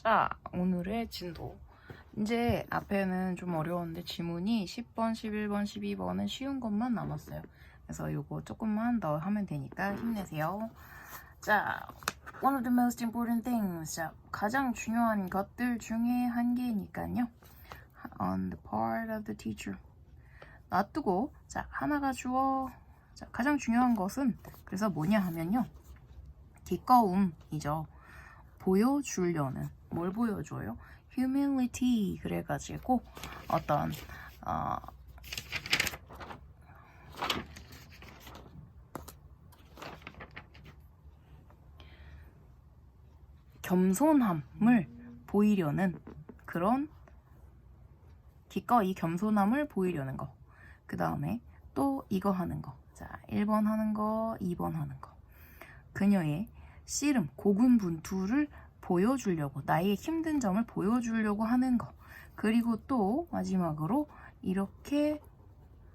자, 오늘의 진도. 이제 앞에는 좀 어려웠는데 지문이 10번, 11번, 12번은 쉬운 것만 남았어요. 그래서 요거 조금만 더 하면 되니까 힘내세요. 자, one of the most important things. 자, 가장 중요한 것들 중에 한 개니까요. On the part of the teacher. 놔두고, 자, 하나가 주어. 자, 가장 중요한 것은 그래서 뭐냐 하면요. 뒷거움이죠. 보여주려는. 뭘 보여줘요? humility. 그래가지고 어떤 겸손함을 보이려는 그런 기꺼이 겸손함을 보이려는 거. 그 다음에 또 이거 하는 거. 자, 1번 하는 거, 2번 하는 거. 그녀의 씨름, 고군분투를 보여주려고, 나의 힘든 점을 보여주려고 하는 거. 그리고 또 마지막으로 이렇게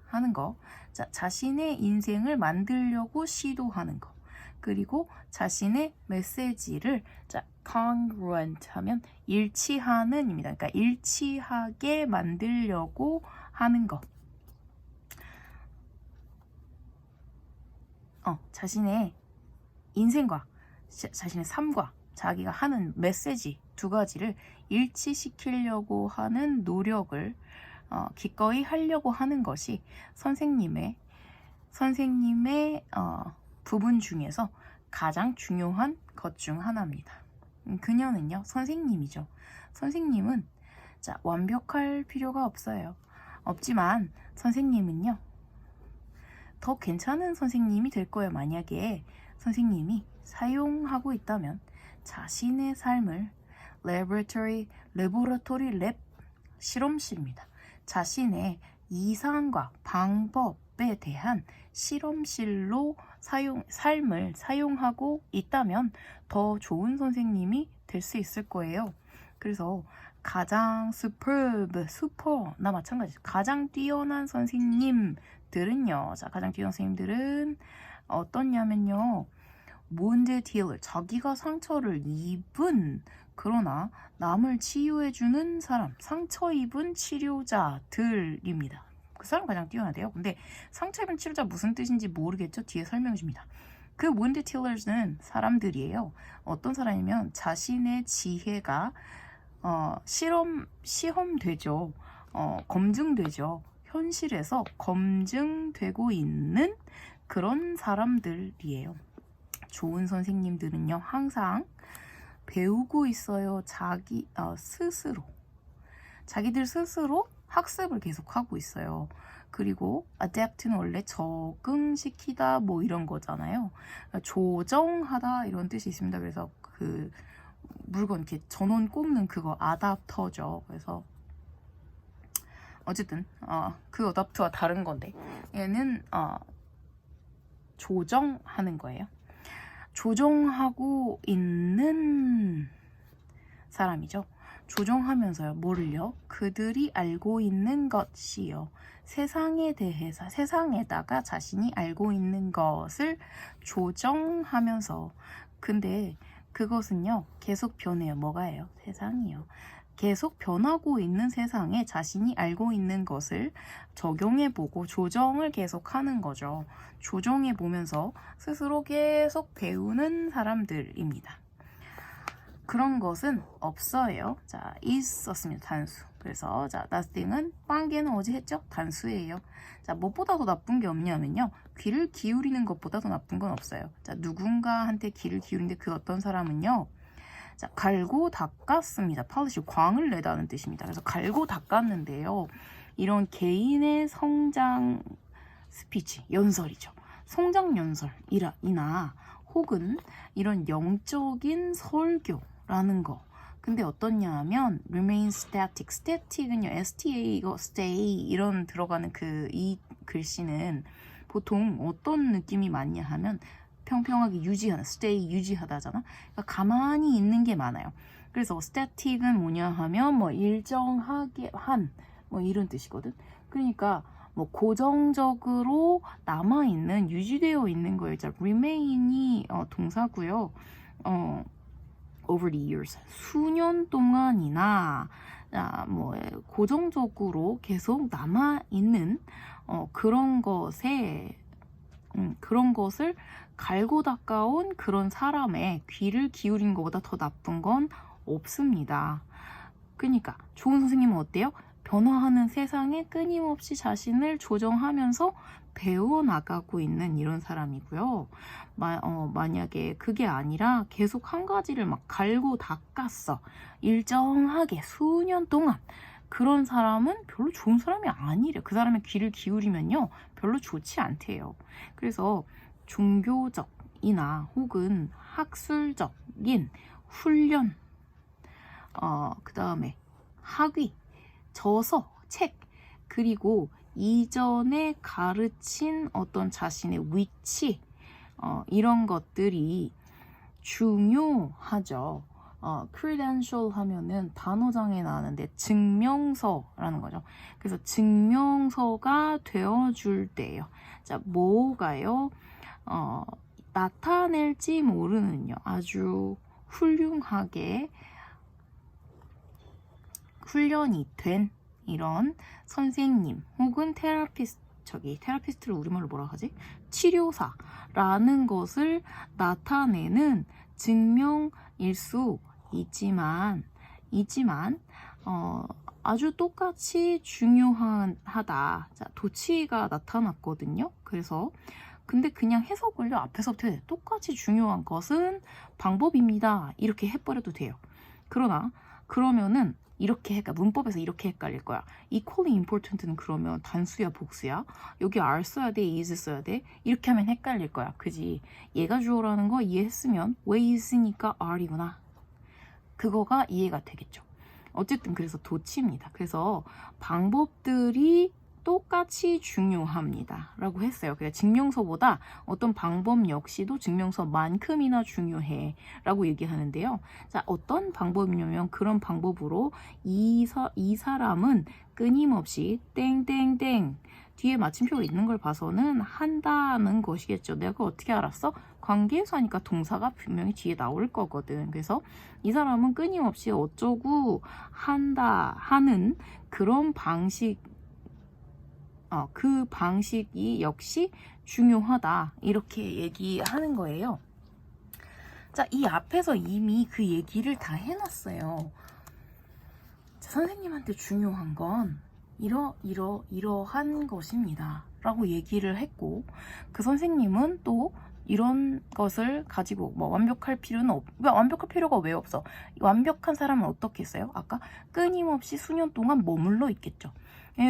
하는 거. 자, 자신의 인생을 만들려고 시도하는 거. 그리고 자신의 메시지를, 자, congruent 하면 일치하는 입니다. 그러니까 일치하게 만들려고 하는 거. 자신의 인생과 자신의 삶과 자기가 하는 메시지 두 가지를 일치시키려고 하는 노력을 기꺼이 하려고 하는 것이 선생님의 부분 중에서 가장 중요한 것 중 하나입니다. 그녀는요, 선생님이죠. 선생님은 자, 완벽할 필요가 없어요. 없지만 선생님은요, 더 괜찮은 선생님이 될 거예요. 만약에 선생님이 사용하고 있다면 자신의 삶을 laboratory 랩 실험실입니다. 자신의 이상과 방법에 대한 실험실로 삶을 사용하고 있다면 더 좋은 선생님이 될 수 있을 거예요. 그래서 가장 나 마찬가지. 가장 뛰어난 선생님들은요. 자, 가장 뛰어난 선생님들은 어떠냐면요. wounded healer, 자기가 상처를 입은 그러나 남을 치유해주는 사람, 상처 입은 치료자들입니다. 그 사람 가장 뛰어나대요. 근데 상처 입은 치료자 무슨 뜻인지 모르겠죠? 뒤에 설명해 줍니다. 그 wounded healers는 사람들이에요. 어떤 사람이면 자신의 지혜가 시험되죠. 검증되죠. 현실에서 검증되고 있는 그런 사람들이에요. 좋은 선생님들은요, 항상 배우고 있어요. 자기들 스스로 학습을 계속하고 있어요. 그리고 adapt는 원래 적응시키다 뭐 이런 거잖아요. 조정하다 이런 뜻이 있습니다. 그래서 그 물건 이렇게 전원 꼽는 그거 아답터죠. 그래서 어쨌든 그 어답터와 다른 건데 얘는 조정하는 거예요. 조정하고 있는 사람이죠. 조정하면서요. 뭐를요? 그들이 알고 있는 것이요. 세상에다가 자신이 알고 있는 것을 조정하면서. 근데 그것은요. 계속 변해요. 뭐가예요? 세상이요. 계속 변하고 있는 세상에 자신이 알고 있는 것을 적용해보고 조정을 계속하는 거죠. 조정해보면서 스스로 계속 배우는 사람들입니다. 그런 것은 없어요. 자, 있었습니다. 단수. 그래서 자, nothing은 빵개는 어제 했죠? 단수예요. 자, 무엇보다 더 나쁜 게 없냐면요. 귀를 기울이는 것보다 더 나쁜 건 없어요. 자, 누군가한테 귀를 기울이는데 그 어떤 사람은요. 자, 갈고 닦았습니다. polish, 광을 내다는 뜻입니다. 그래서 갈고 닦았는데요. 이런 개인의 성장 스피치, 연설이죠. 성장 연설이나 혹은 이런 영적인 설교라는 거. 근데 어떻냐 하면 remain static. static은요. STA, 이거 stay 이런 들어가는 이 글씨는 보통 어떤 느낌이 많냐 하면 평평하게 유지하는, stay 유지하다잖아. 그러니까 가만히 있는 게 많아요. 그래서 static은 뭐냐 하면 뭐 일정하게 한 뭐 이런 뜻이거든. 그러니까 뭐 고정적으로 남아있는, 유지되어 있는 거예요. 자, remain이 동사고요. over the years, 수년 동안이나 뭐 고정적으로 계속 남아있는 그런 것을 갈고 닦아온 그런 사람의 귀를 기울인 것보다 더 나쁜 건 없습니다. 그러니까 좋은 선생님은 어때요? 변화하는 세상에 끊임없이 자신을 조정하면서 배워나가고 있는 이런 사람이고요. 만약에 그게 아니라 계속 한 가지를 막 갈고 닦았어. 일정하게 수년 동안. 그런 사람은 별로 좋은 사람이 아니래요. 그 사람의 귀를 기울이면요. 별로 좋지 않대요. 그래서 종교적이나 혹은 학술적인 훈련, 그 다음에 학위, 저서, 책, 그리고 이전에 가르친 어떤 자신의 위치, 이런 것들이 중요하죠. credential 하면은 단어장에 나왔는데 증명서라는 거죠. 그래서 증명서가 되어줄 때예요. 자, 뭐가요? 나타낼지 모르는요. 아주 훌륭하게 훈련이 된 이런 선생님 혹은 테라피스트를 우리말로 뭐라 하지? 치료사라는 것을 나타내는 증명일 수 있지만 아주 똑같이 중요하다. 자, 도치가 나타났거든요. 그래서 근데 그냥 해석을요 앞에서부터 똑같이 중요한 것은 방법입니다. 이렇게 해버려도 돼요. 그러면은 이렇게 문법에서 이렇게 헷갈릴 거야. equally important는 그러면 단수야 복수야? 여기 are 써야 돼, is 써야 돼? 이렇게 하면 헷갈릴 거야. 그지? 얘가 주어라는 거 이해했으면 왜 is니까 are이구나. 그거가 이해가 되겠죠. 어쨌든 그래서 도치입니다. 그래서 방법들이 똑같이 중요합니다. 라고 했어요. 그러니까 증명서보다 어떤 방법 역시도 증명서만큼이나 중요해. 라고 얘기하는데요. 자, 어떤 방법이냐면 그런 방법으로 이 사람은 끊임없이 땡땡땡 뒤에 마침표가 있는 걸 봐서는 한다는 것이겠죠. 내가 어떻게 알았어? 관계에서 하니까 동사가 분명히 뒤에 나올 거거든. 그래서 이 사람은 끊임없이 어쩌고 한다 하는 그런 그 방식이 역시 중요하다. 이렇게 얘기하는 거예요. 자, 이 앞에서 이미 그 얘기를 다 해놨어요. 자, 선생님한테 중요한 건 이러한 것입니다. 라고 얘기를 했고, 그 선생님은 또 이런 것을 가지고 완벽할 필요가 왜 없어? 완벽한 사람은 어떻게 했어요? 아까 끊임없이 수년 동안 머물러 있겠죠.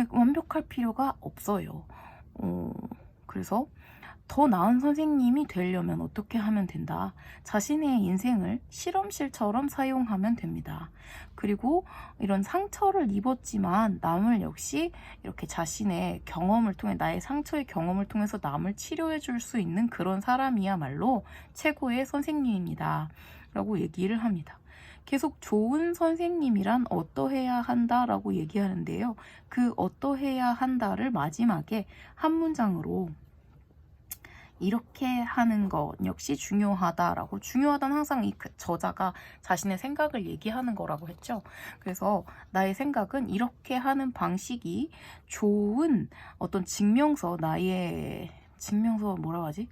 완벽할 필요가 없어요. 그래서 더 나은 선생님이 되려면 어떻게 하면 된다? 자신의 인생을 실험실처럼 사용하면 됩니다. 그리고 이런 상처를 입었지만 남을 역시 이렇게 자신의 경험을 통해 나의 상처의 경험을 통해서 남을 치료해 줄 수 있는 그런 사람이야말로 최고의 선생님입니다. 라고 얘기를 합니다. 계속 좋은 선생님이란 어떠해야 한다라고 얘기하는데요. 그 어떠해야 한다를 마지막에 한 문장으로 이렇게 하는 것 역시 중요하다라고, 중요하다는 항상 이 저자가 자신의 생각을 얘기하는 거라고 했죠. 그래서 나의 생각은 이렇게 하는 방식이 좋은 어떤 나의 증명서 뭐라고 하지?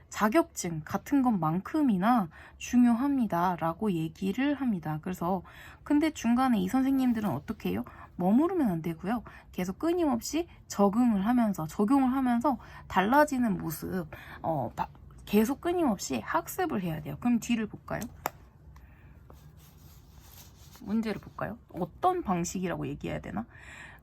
자격증 같은 것만큼이나 중요합니다 라고 얘기를 합니다. 그래서 근데 중간에 이 선생님들은 어떻게 해요? 머무르면 안 되고요. 계속 끊임없이 적용을 하면서 달라지는 모습 계속 끊임없이 학습을 해야 돼요. 그럼 뒤를 볼까요? 문제를 볼까요? 어떤 방식이라고 얘기해야 되나?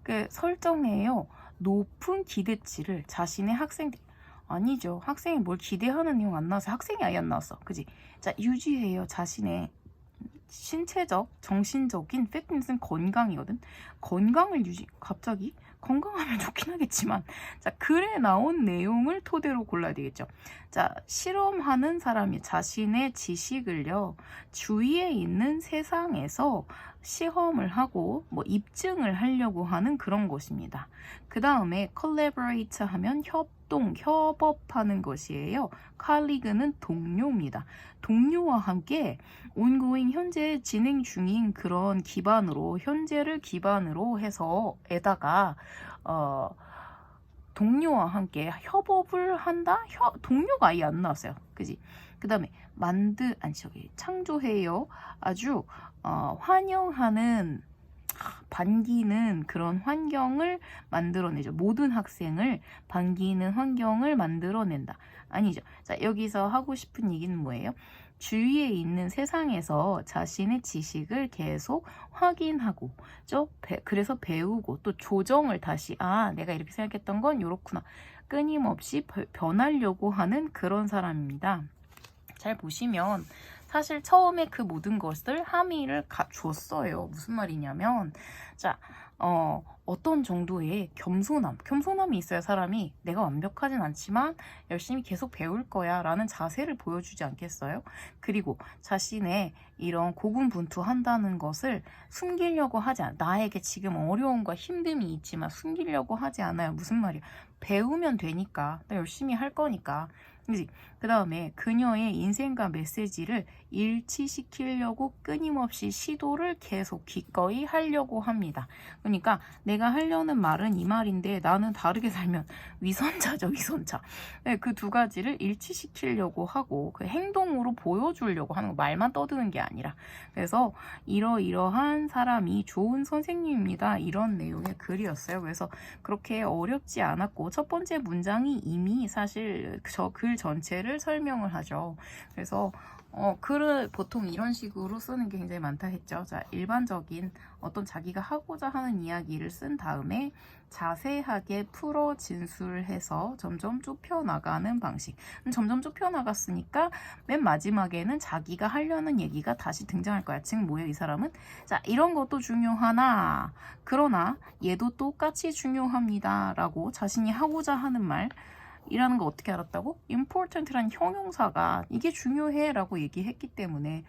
그 설정에요. 높은 기대치를 자신의 학생들 아니죠. 학생이 뭘 기대하는 내용 안 나와서 학생이 아예 안 나왔어. 그지? 자, 유지해요. 자신의 신체적, 정신적인 피트니스는 건강이거든. 건강을 갑자기? 건강하면 좋긴 하겠지만 자, 글에 나온 내용을 토대로 골라야 되겠죠. 자, 실험하는 사람이 자신의 지식을요 주위에 있는 세상에서 시험을 하고 입증을 하려고 하는 그런 것입니다. 그 다음에 collaborate 하면 활동, 협업하는 것이에요. colleague는 동료입니다. 동료와 함께 ongoing, 현재 진행 중인 그런 기반으로, 현재를 기반으로 해서 에다가 동료와 함께 협업을 한다? 동료가 아예 안 나왔어요. 그지? 그 다음에 창조해요. 아주 환영하는, 반기는 그런 환경을 만들어내죠. 모든 학생을 반기는 환경을 만들어낸다. 아니죠. 자, 여기서 하고 싶은 얘기는 뭐예요? 주위에 있는 세상에서 자신의 지식을 계속 확인하고, 그래서 배우고 또 조정을 다시, 내가 이렇게 생각했던 건 이렇구나. 끊임없이 변하려고 하는 그런 사람입니다. 잘 보시면 사실 처음에 그 모든 것을 함의를 줬어요. 무슨 말이냐면, 자, 어떤 정도의 겸손함이 있어야 사람이 내가 완벽하진 않지만 열심히 계속 배울 거야 라는 자세를 보여주지 않겠어요? 그리고 자신의 이런 고군분투한다는 것을 숨기려고 하지 않아요. 나에게 지금 어려움과 힘듦이 있지만 숨기려고 하지 않아요. 무슨 말이야? 배우면 되니까, 나 열심히 할 거니까. 그 다음에 그녀의 인생과 메시지를 일치시키려고 끊임없이 시도를 계속 기꺼이 하려고 합니다. 그러니까 내가 하려는 말은 이 말인데 나는 다르게 살면 위선자죠, 위선자. 네, 그 두 가지를 일치시키려고 하고 그 행동으로 보여주려고 하는 거, 말만 떠드는 게 아니라. 그래서 이러이러한 사람이 좋은 선생님입니다. 이런 내용의 글이었어요. 그래서 그렇게 어렵지 않았고 첫 번째 문장이 이미 사실 저 글 전체를 설명을 하죠. 그래서 글을 보통 이런 식으로 쓰는 게 굉장히 많다 했죠. 자, 일반적인 어떤 자기가 하고자 하는 이야기를 쓴 다음에 자세하게 풀어 진술해서 점점 좁혀나가는 방식. 점점 좁혀나갔으니까 맨 마지막에는 자기가 하려는 얘기가 다시 등장할 거야. 즉 뭐예요, 이 사람은? 자, 이런 것도 중요하나 그러나 얘도 똑같이 중요합니다 라고 자신이 하고자 하는 말 이라는 거 어떻게 알았다고? important라는 형용사가 이게 중요해 라고 얘기했기 때문에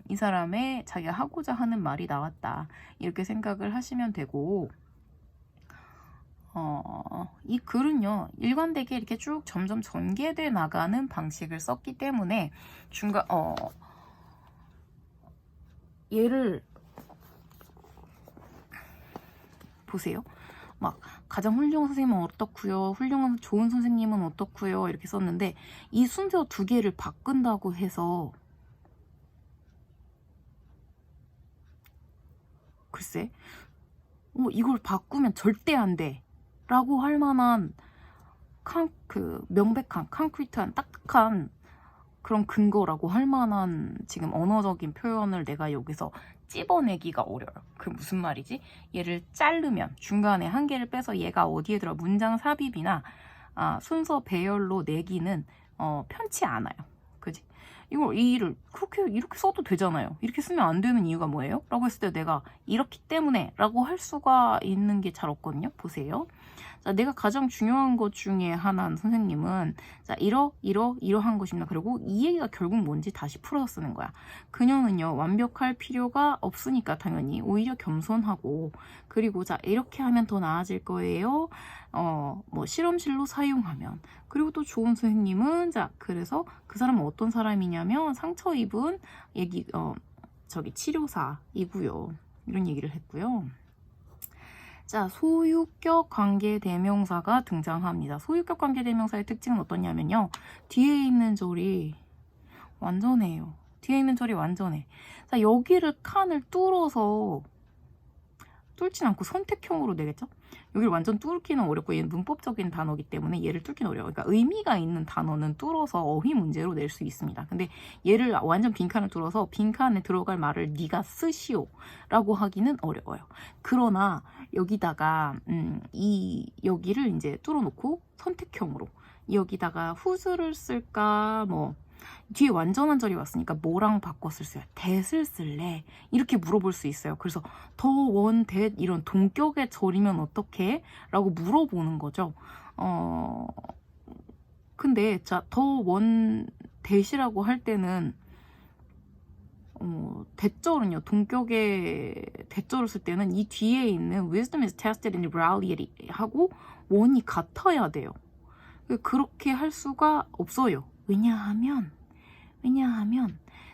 이 사람의 자기가 하고자 하는 말이 나왔다 이렇게 생각을 하시면 되고, 이 글은요 일관되게 이렇게 쭉 점점 전개돼 나가는 방식을 썼기 때문에 얘를 보세요. 막 가장 훌륭한 선생님은 어떻고요, 훌륭한 좋은 선생님은 어떻고요 이렇게 썼는데 이 순서 두 개를 바꾼다고 해서 글쎄 이걸 바꾸면 절대 안 돼 라고 할 만한 명백한 콘크리트한 딱딱한 그런 근거라고 할 만한 지금 언어적인 표현을 내가 여기서 찝어내기가 어려워요. 그 무슨 말이지? 얘를 자르면 중간에 한 개를 빼서 얘가 어디에 들어 문장 삽입이나 순서 배열로 내기는 편치 않아요. 그지? 이를 이렇게 써도 되잖아요. 이렇게 쓰면 안 되는 이유가 뭐예요? 라고 했을 때 내가 이렇기 때문에 라고 할 수가 있는 게 잘 없거든요. 보세요. 자, 내가 가장 중요한 것 중에 하나는 선생님은 자, 이러한 것입니다. 그리고 이 얘기가 결국 뭔지 다시 풀어서 쓰는 거야. 그녀는요 완벽할 필요가 없으니까 당연히 오히려 겸손하고, 그리고 자 이렇게 하면 더 나아질 거예요. 뭐 실험실로 사용하면. 그리고 또 좋은 선생님은 자 그래서 그 사람은 어떤 사람이냐면 상처 입은 치료사이고요. 이런 얘기를 했고요. 자, 소유격 관계대명사가 등장합니다. 소유격 관계대명사의 특징은 어떠냐면요. 뒤에 있는 절이 완전해요. 뒤에 있는 절이 완전해. 자, 여기를 칸을 뚫진 않고 선택형으로 내겠죠? 여기를 완전 뚫기는 어렵고 얘는 문법적인 단어이기 때문에 얘를 뚫기는 어려워요. 그러니까 의미가 있는 단어는 뚫어서 어휘 문제로 낼 수 있습니다. 근데 얘를 완전 빈칸을 뚫어서 빈칸에 들어갈 말을 네가 쓰시오 라고 하기는 어려워요. 그러나 여기다가 여기를 이제 뚫어놓고 선택형으로 여기다가 whose를 쓸까 뒤에 완전한 절이 왔으니까 뭐랑 바꿔 쓸까요? that을 쓸래? 이렇게 물어볼 수 있어요. 그래서 더, 원, that 이런 동격의 절이면 어떻게? 라고 물어보는 거죠. 근데 자, 더, 원, that이라고 할 때는 대절은요, 동격의 대절을 쓸 때는 이 뒤에 있는 wisdom is tested in reality 하고 원이 같아야 돼요. 그렇게 할 수가 없어요. 왜냐하면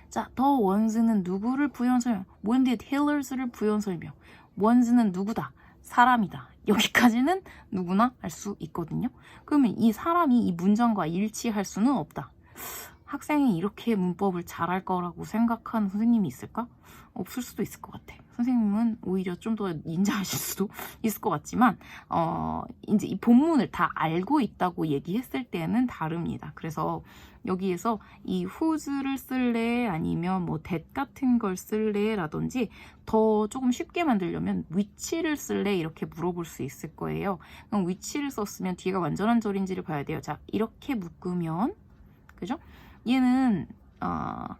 자, 더 원스는 누구를 부연 설명, wounded healers를 부연 설명. 원스는 누구다? 사람이다. 여기까지는 누구나 알 수 있거든요. 그러면 이 사람이 이 문장과 일치할 수는 없다. 학생이 이렇게 문법을 잘할 거라고 생각하는 선생님이 있을까? 없을 수도 있을 것 같아. 선생님은 오히려 좀 더 인자하실 수도 있을 것 같지만 이제 이 본문을 다 알고 있다고 얘기했을 때는 다릅니다. 그래서 여기에서 이 whose를 쓸래 아니면 뭐 that 같은 걸 쓸래 라든지 더 조금 쉽게 만들려면 which를 쓸래 이렇게 물어볼 수 있을 거예요. 그럼 which를 썼으면 뒤가 완전한 절인지를 봐야 돼요. 자, 이렇게 묶으면 그죠? 얘는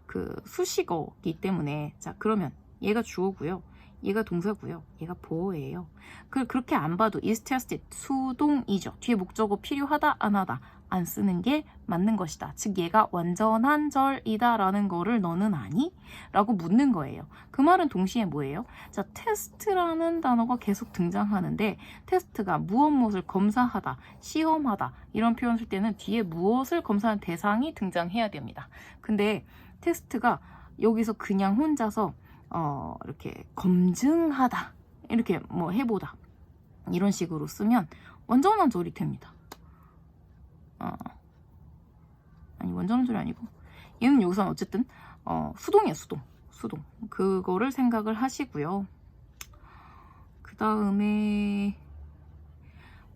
그 수식어이기 때문에 자, 그러면 얘가 주어고요. 얘가 동사고요. 얘가 보어예요. 그렇게 안 봐도 is tested 수동이죠. 뒤에 목적어 필요하다 안 하다 안 쓰는 게 맞는 것이다. 즉 얘가 완전한 절이다 라는 거를 너는 아니? 라고 묻는 거예요. 그 말은 동시에 뭐예요? 자, 테스트라는 단어가 계속 등장하는데 테스트가 무엇을 검사하다, 시험하다 이런 표현 쓸 때는 뒤에 무엇을 검사하는 대상이 등장해야 됩니다. 근데 테스트가 여기서 그냥 혼자서 이렇게 검증하다 이렇게 뭐 해보다 이런 식으로 쓰면 완전한 절이 됩니다. 아니 완전한 절이 아니고 얘는 여기서는 어쨌든 수동이야 수동 그거를 생각을 하시고요. 그 다음에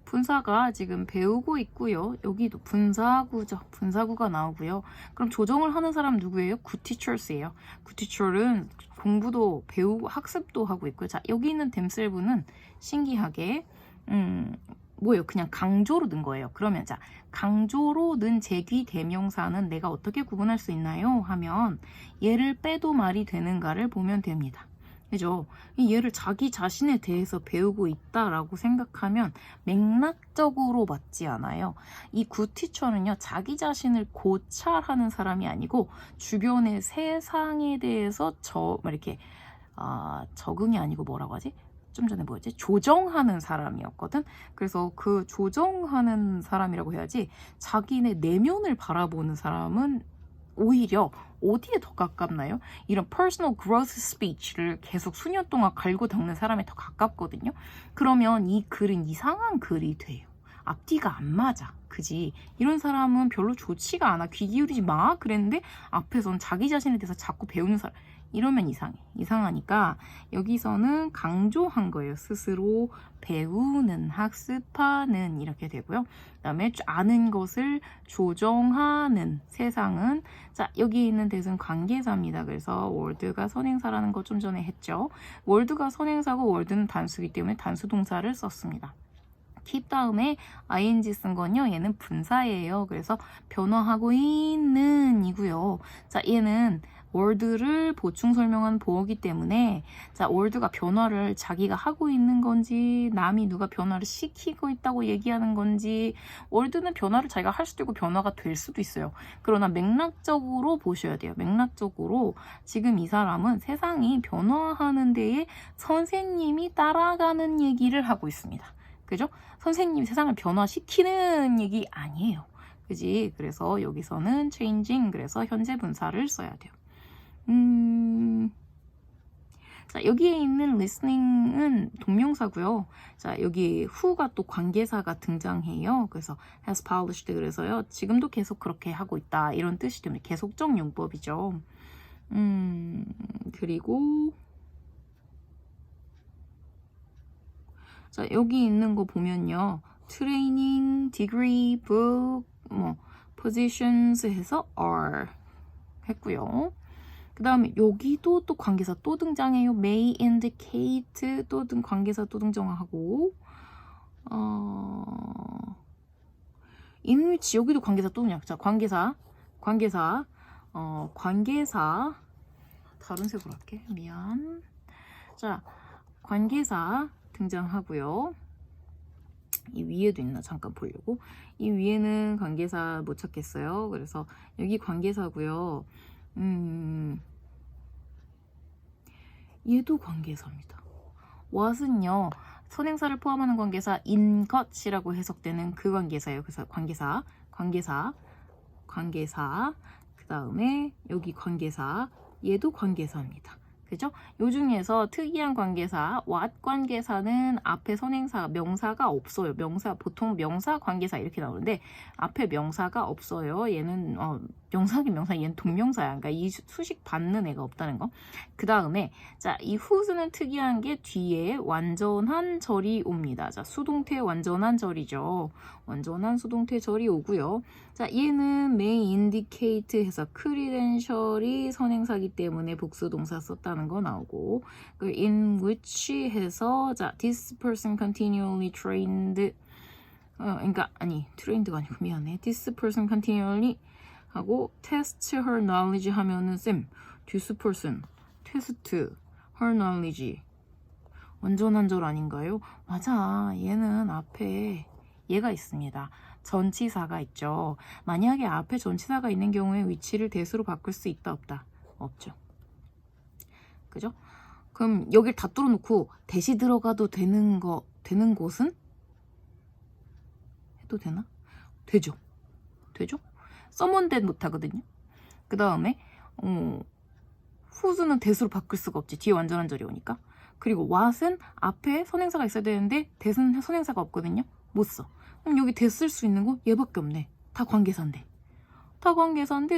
분사가 지금 배우고 있고요. 여기도 분사구죠. 분사구가 나오고요. 그럼 조정을 하는 사람 누구예요? 굿티처스예요. 굿티처는 공부도 배우고 학습도 하고 있고요. 자, 여기 있는 댐셀브는 신기하게 뭐예요? 그냥 강조로 넣은 거예요. 그러면 자, 강조로 넣은 제귀 대명사는 내가 어떻게 구분할 수 있나요? 하면 얘를 빼도 말이 되는가를 보면 됩니다. 그죠? 얘를 자기 자신에 대해서 배우고 있다라고 생각하면 맥락적으로 맞지 않아요. 이 굿티처는요, 자기 자신을 고찰하는 사람이 아니고 주변의 세상에 대해서 이렇게 적응이 아니고 뭐라고 하지? 좀 전에 뭐였지? 조정하는 사람이었거든. 그래서 그 조정하는 사람이라고 해야지 자기네 내면을 바라보는 사람은 오히려 어디에 더 가깝나요? 이런 personal growth speech를 계속 수년 동안 갈고 닦는 사람에 더 가깝거든요. 그러면 이 글은 이상한 글이 돼요. 앞뒤가 안 맞아. 그지? 이런 사람은 별로 좋지가 않아. 귀 기울이지 마. 그랬는데 앞에서는 자기 자신에 대해서 자꾸 배우는 사람. 이러면 이상해. 이상하니까 여기서는 강조한 거예요. 스스로 배우는, 학습하는 이렇게 되고요. 그 다음에 아는 것을 조정하는 세상은 자, 여기 있는 대은 관계사입니다. 그래서 월드가 선행사라는 거 좀 전에 했죠. 월드가 선행사고 월드는 단수이기 때문에 단수 동사를 썼습니다. keep 다음에 ing 쓴 건요. 얘는 분사예요. 그래서 변화하고 있는 이고요. 자, 얘는 월드를 보충 설명한 보어기 때문에 자, 월드가 변화를 자기가 하고 있는 건지 남이 누가 변화를 시키고 있다고 얘기하는 건지 월드는 변화를 자기가 할 수도 있고 변화가 될 수도 있어요. 그러나 맥락적으로 보셔야 돼요. 맥락적으로 지금 이 사람은 세상이 변화하는 데에 선생님이 따라가는 얘기를 하고 있습니다. 그죠? 선생님이 세상을 변화시키는 얘기 아니에요. 그지? 그래서 여기서는 changing 그래서 현재 분사를 써야 돼요. 자, 여기에 있는 listening은 동명사고요. 자, 여기 who가 또 관계사가 등장해요. 그래서 has published 그래서요. 지금도 계속 그렇게 하고 있다. 이런 뜻이 됩니다. 계속적 용법이죠. 그리고 자, 여기 있는 거 보면요. 트레이닝, 디그리, book, positions 해서 are 했고요. 그 다음에 여기도 또 관계사 또 등장해요. may indicate 또 관계사 또 등장하고 in which 여기도 관계사 또 등장. 자, 관계사 다른 색으로 할게. 미안. 자, 관계사 등장하고요. 이 위에도 있나 잠깐 보려고. 이 위에는 관계사 못 찾겠어요. 그래서 여기 관계사고요. 얘도 관계사입니다. what은요 선행사를 포함하는 관계사 in 것이라고 해석되는 그 관계사예요. 그래서 관계사 그 다음에 여기 관계사 얘도 관계사입니다. 그죠? 요 중에서 특이한 관계사 what 관계사는 앞에 선행사 명사가 없어요. 보통 명사 관계사 이렇게 나오는데 앞에 명사가 없어요. 얘는 명사긴 명사, 얘는 동명사야. 그러니까 이 수식 받는 애가 없다는 거. 그 다음에 자, 이 whose는 특이한 게 뒤에 완전한 절이 옵니다. 자, 수동태 완전한 절이죠. 완전한 수동태 절이 오고요. 자, 얘는 may indicate 해서 credential이 선행사기 때문에 복수동사 썼다는 거 나오고, 그 in which 해서 자, this person continually trained 그러니까 아니 trained가 아니고 미안해. this person continually 하고 test her knowledge 하면은 쌤 this person test her knowledge 완전한 절 아닌가요? 맞아. 얘는 앞에 얘가 있습니다. 전치사가 있죠. 만약에 앞에 전치사가 있는 경우에 위치를 대수로 바꿀 수 있다 없다? 없죠. 그죠? 그럼 여길 다 뚫어놓고 대시 들어가도 되는 곳은? 해도 되나? 되죠. 써먼데 못하거든요. 그 다음에 whose는 대수로 바꿀 수가 없지. 뒤에 완전한 절이 오니까. 그리고 what은 앞에 선행사가 있어야 되는데 대수는 선행사가 없거든요. 못 써. 그럼 여기 대 쓸 수 있는 거 얘밖에 없네. 다 관계사인데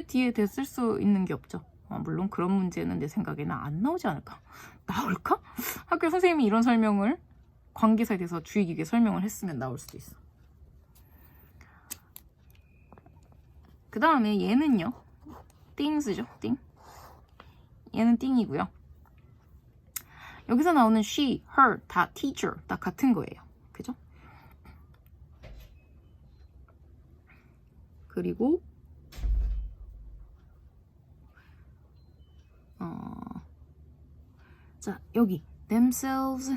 뒤에 대 쓸 수 있는 게 없죠. 물론 그런 문제는 내 생각에는 안 나오지 않을까? 나올까? 학교 선생님이 이런 설명을 관계사에 대해서 주의 깊게 설명을 했으면 나올 수도 있어. 그 다음에 얘는요. things죠. 얘는 thing이고요. 여기서 나오는 she, her 다 teacher 다 같은 거예요. 그죠? 그리고 자, 여기 themselves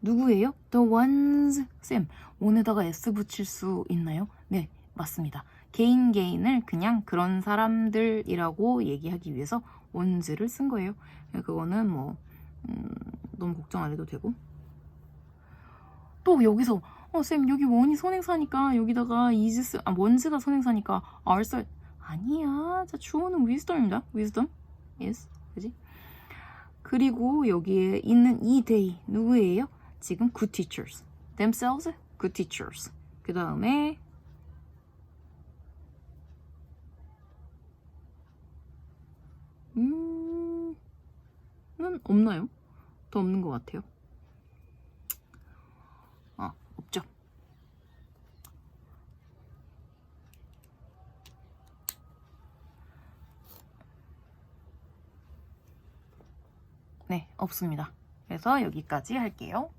누구예요? the ones 쌤, on에다가 s 붙일 수 있나요? 네, 맞습니다. 개인을 그냥 그런 사람들이라고 얘기하기 위해서 ones를 쓴 거예요. 그거는 뭐 너무 걱정 안 해도 되고. 또 여기서 쌤 여기 원이 선행사니까 여기다가 ones가 선행사니까 are 써. 아니야. 자, 주어는 wisdom입니다. wisdom. yes. 그지? 그리고 여기에 있는 이 they 누구예요? 지금 good teachers. themselves good teachers. 그 다음에 는 없나요? 더 없는 것 같아요. 없죠. 네, 없습니다. 그래서 여기까지 할게요.